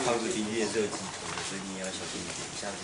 抗制敌列这个基础，所以你也要小心一点，下次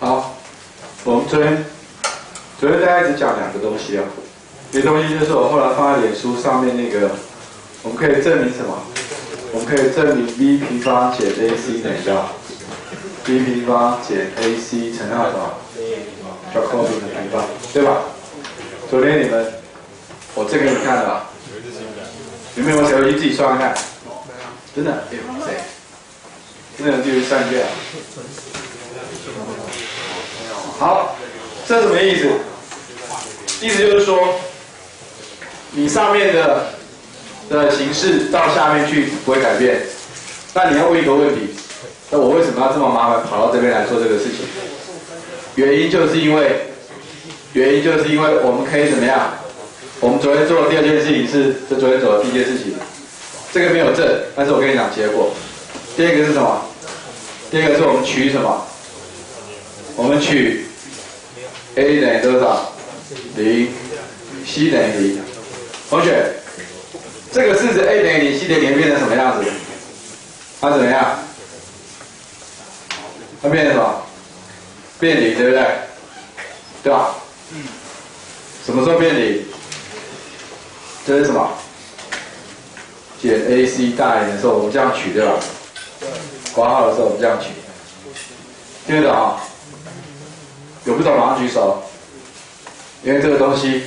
好，我们昨天大家一直讲两个东西啊，一个东西就是我后来放在脸书上面那个，我们可以证明什么？我们可以证明 b 平方减 ac 等于多少 ？b 平方减 ac 乘上什么？叫公平的平方，对吧？昨天我这个你看了吧？有没有谁回去自己算看看？真的？哎呦，谁？真的有继续算一遍啊？好，这什么意思？意思就是说，你上面的形式到下面去不会改变。那你要问一个问题，那我为什么要这么麻烦跑到这边来做这个事情？原因就是因为我们可以怎么样？我们昨天做的第二件事情是昨天做的第一件事情，这个没有正，但是我跟你讲结果。第二个是什么？第二个是我们取什么？我们取 a 等于多少？0 ，c 等于0。同学，这个式子 a 等于0 ，c 等于0变成什么样子？它怎么样？它变成什么？变0，对不对？对吧？什么时候变0？这是什么？减 ac 大于0的时候，我们这样取，对吧？括号的时候我们这样取，听得懂啊？有不懂马上举手，因为这个东西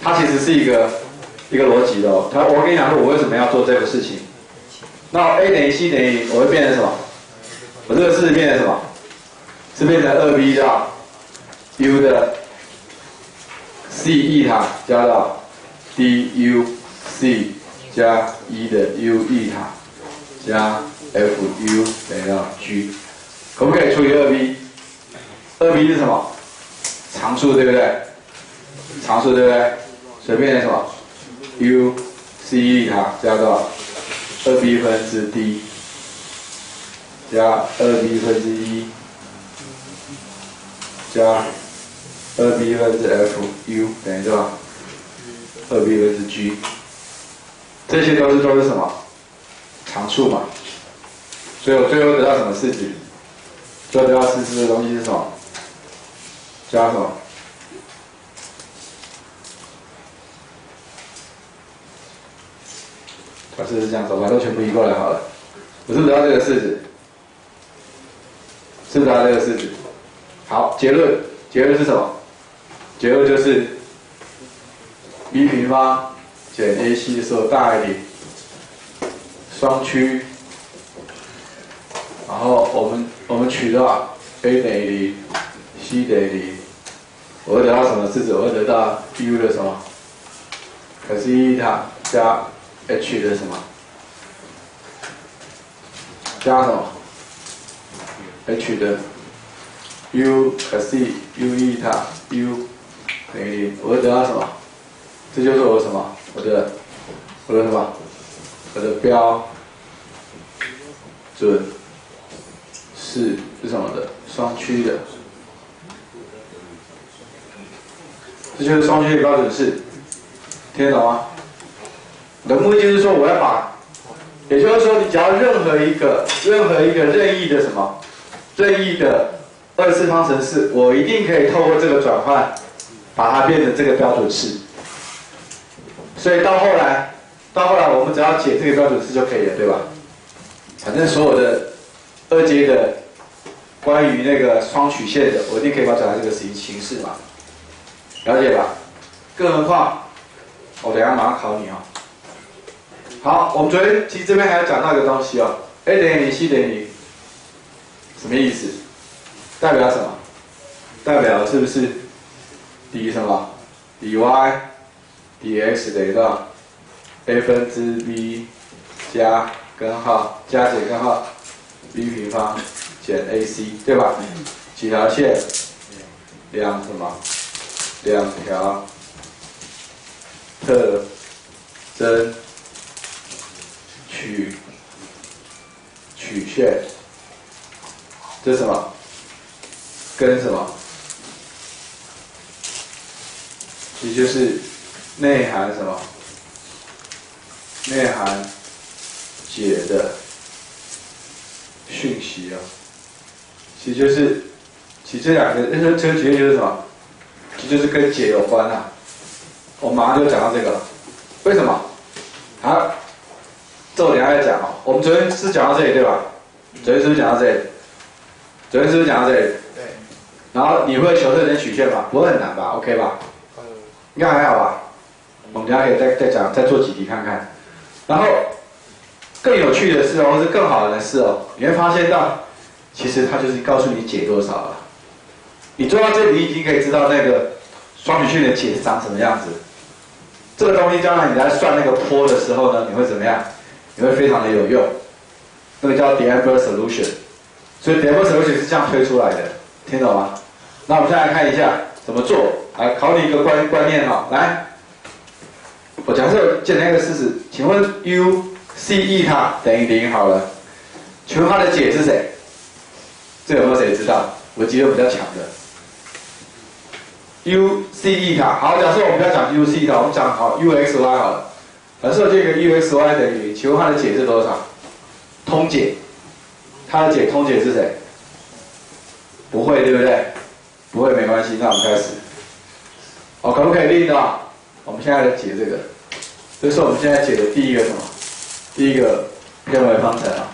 它其实是一个逻辑的哦。我跟你讲说，我为什么要做这个事情？那 a 等于 c 等于0，我会变成什么？我这个式子变成什么？是变成2b 的 u 的 c 异塔加到 du c 加1的 u 异塔加 fu 等于到 g， 可不可以除以2b？2b 是什么？常数对不对？常数对不对？随便的什么 u c 异塔加到 2b 分之 d 加2b 分之1加 2b 分之 f u 等于多少？2b 分之 g， 这些都是什么？常数嘛。所以我最后得到什么式子？最后得到式子的东西是什么？加什么？把式子这样子，我把它都全部移过来好了。我是不是得到这个式子？是不是得到这个式子？好，结论是什么？结论就是 b 平方减 ac 的时候大于零，双曲，然后我们取的话 a 等于0 c 等于0，我会得到什么式子？我会得到 u 的什么 cos 1塔加 h 的什么加什么 h 的 u cos u 1塔 u 等于0，我会得到什么？这就是我的什么？我的什么？我的标准式是什么的？双曲的。这就是双曲的标准式，听得懂吗？我的目的就是说，我要把，也就是说，你只要任何一个任意的什么，任意的二次方程式，我一定可以透过这个转换，把它变成这个标准式。所以到后来我们只要解这个标准式就可以了，对吧？反正所有的2阶的关于那个双曲线的，我一定可以把它转成这个形式嘛，了解吧？更何况，我等一下马上考你哦。好，我们昨天其实这边还要讲到一个东西哦 ，a 等于0 ，c 等于0，什么意思？代表什么？代表是不是底什么？底 y。dx 等于多少 ？a 分之 b 加根号加减根号 b 平方减 ac， 对吧？几条线？两条特征曲线，这是什么？跟什么？也就是内含什么？内含解的讯息啊，其实这两个，这个结论就是什么？其实就是跟解有关啊。我马上就讲到这个了。为什么？好，这我等一下再讲哦。我们昨天是讲到这里对吧？昨天是不是讲到这里？对。然后你会求特征曲线吗？不会很难吧 ？OK 吧？应该还好吧？我们等一下可以再讲，再做几题看看。然后更有趣的是哦，或是更好的是哦，你会发现到，其实它就是告诉你解多少了。你做到这里，已经可以知道那个双曲线的解长什么样子。这个东西将来你在算那个坡的时候呢，你会怎么样？你会非常的有用。那个叫 D'Alembert solution， 所以 D'Alembert solution 是这样推出来的，听懂吗？那我们现在来看一下怎么做。来考你一个观念哈，来，我假设简单一个事实，请问 u c e 塔等于0好了，请问它的解是谁？这有没有谁知道？我记得比较强的 u c e 塔，好，假设我们不要讲 u c 塔，我们讲好 u x y 好了，假设这个 u x y 等于0，请问它的解是多少？通解，它的通解是谁？不会，对不对？不会没关系，那我们开始。哦，可不可以令到？我们现在来解这个，这是我们现在解的第一个什么？第一个偏微方程啊。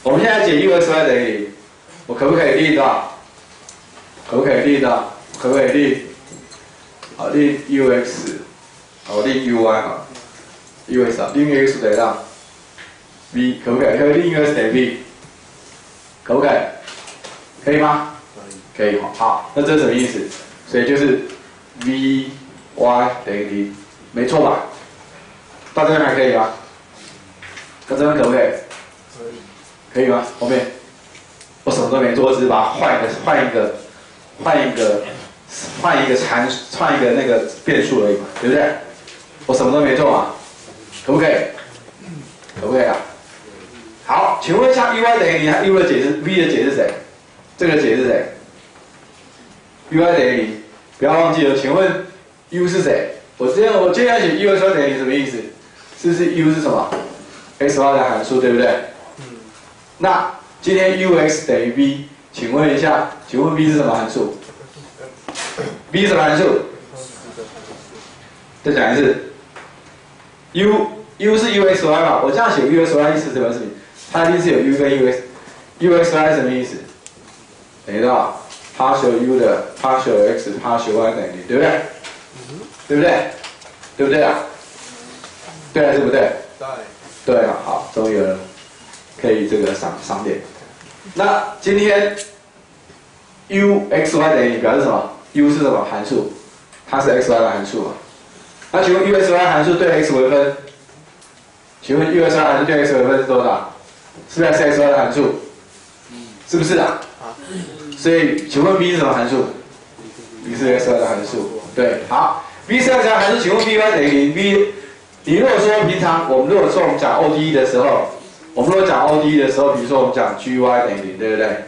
我们现在解 u(x, y) 等于0，我可不可以令到？可不可以令？好，令 ux， 好，令 uy 好 ，ux 啊，令 x 等于到 v， 可不可以？可以令 us 等于 v， 可不可以？可以吗？可以。好，那这是什么意思？所以就是 v y 等于0，没错吧？到这边还可以吗？到这边可不可以？可以吗？后面我什么都没做，只是把它换一个那个变数而已嘛，对不对？我什么都没做嘛，可不可以？可不可以啊？好，请问一下 ，u y 等于0 ，u 的解是 v 的解是谁？这个解是谁 ？u y 等于不要忘记了。请问 U 是谁？我接下来写 U x y 等于什么意思？是不是 U 是什么 ？x y 的函数，对不对？那今天 Ux 等于 v， 请问一下，请问 v 是什么函数 ？v 什么函数？再讲一次 ，U 是 Uxy 嘛？我这样写 Uxy 意思什么意思？它一定是有 U 跟 Uxy 什么意思？等于到 partial U 的 partial x partial y 等于，对不对？对不对？对不对啊？对还是不对？对。对啊，好，终于有人可以这个赏点。那今天 Uxy 等于表示什么 ？U 是什么函数？它是 xy 的函数嘛？那请问 Uxy 函数对 x 微分？请问 Uxy 函数对 x 微分是多少？是不是 xy 的函数？是不是啊？所以请问 v 是什么函数 ？v 是 xy 的函数。对，好 ，v 是 xy 的函数，请问 vy 等于 v？你如果说平常我们讲 ODE 的时候，比如说我们讲 gy 等于0，对不对？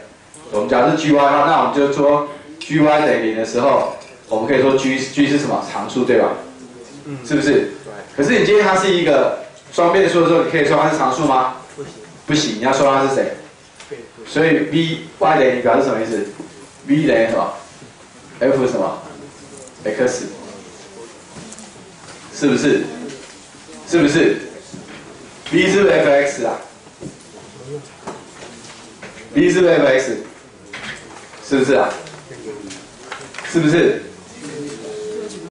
我们讲是 gy 的话，那我们就说 gy 等于0的时候，我们可以说 g 是什么常数，对吧？是不是？可是你今天它是一个双变数的时候，你可以说它是常数吗？不行，你要说它是谁？所以 vy 等于表示什么意思 ？v 等于什么 ？f 什么 ？x， 是不是？是不是 ？v 是不是 f(x) 啊 ？v 是不是 f(x)？是不是啊？是不是？